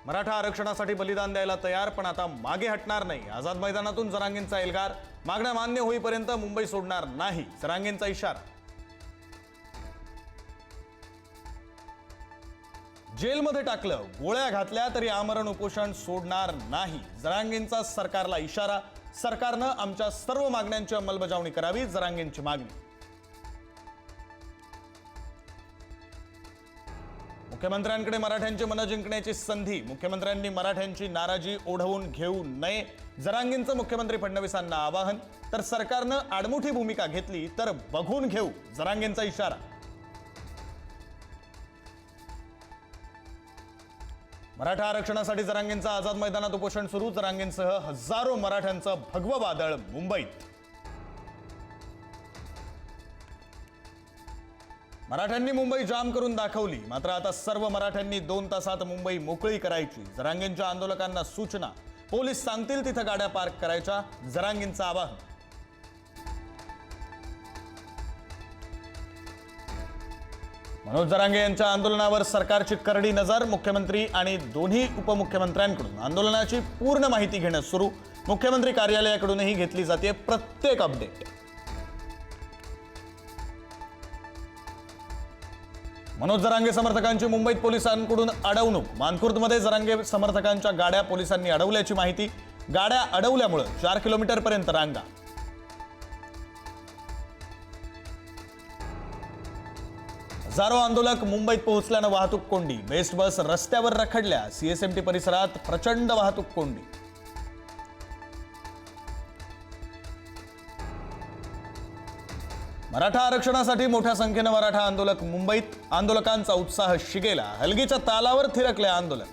मराठा आरक्षणासाठी बलिदान द्यायला तयार, पण आता मागे हटणार नाही. आझाद मैदानातून जरांगेंचा एल्गार. मागण्या मान्य होईपर्यंत मुंबई सोडणार नाही, जरांगेंचा इशारा. जेलमध्ये टाकलं, गोळ्या घातल्या तरी आमरण उपोषण सोडणार नाही, जरांगेंचा सरकारला इशारा. सरकारनं आमच्या सर्व मागण्यांची अंमलबजावणी करावी, जरांगेंची मागणी. मुख्यमंत्र्यांकडे मराठ्यांची मन जिंकण्याची संधी. मुख्यमंत्र्यांनी मराठ्यांची नाराजी ओढवून घेऊ नये, जरांगेंचं मुख्यमंत्री फडणवीसांना आवाहन. तर सरकारनं आडमुठी भूमिका घेतली तर बघून घेऊ, जरांगेंचा इशारा. मराठा आरक्षणासाठी जरांगेंचं आझाद मैदानात उपोषण सुरू. जरांगेंसह हजारो मराठ्यांचं भगवं वादळ मुंबईत. मराठ्यांनी मुंबई जाम करून दाखवली, मात्र आता सर्व मराठ्यांनी 2 तासात मुंबई मोकळी करायची. जरांगेंच्या आंदोलकांना सूचना. पोलीस सांगतील तिथं गाड्या पार्क करायच्या, जरांगेंचं आवाहन. मनोज जरांगे यांच्या आंदोलनावर सरकारची करडी नजर. मुख्यमंत्री आणि दोन्ही उपमुख्यमंत्र्यांकडून आंदोलनाची पूर्ण माहिती घेणं सुरू. मुख्यमंत्री कार्यालयाकडूनही घेतली जाते प्रत्येक अपडेट. मनोज जरांगे समर्थकांची मुंबईत पोलिसांकडून अडवणूक. मानखुर्दमध्ये जरांगे समर्थकांच्या गाड्या पोलिसांनी अडवल्याची माहिती. गाड्या अडवल्यामुळे 4 किलोमीटरपर्यंत रांगा. हजारो आंदोलक मुंबईत पोहोचल्यानं वाहतूक कोंडी. बेस्ट बस रस्त्यावर रखडल्या. सीएसएमटी परिसरात प्रचंड वाहतूक कोंडी. मराठा आरक्षणासाठी मोठ्या संख्येनं मराठा आंदोलक मुंबईत. आंदोलकांचा उत्साह शिगेला. हलगीच्या तालावर थिरकले आंदोलक.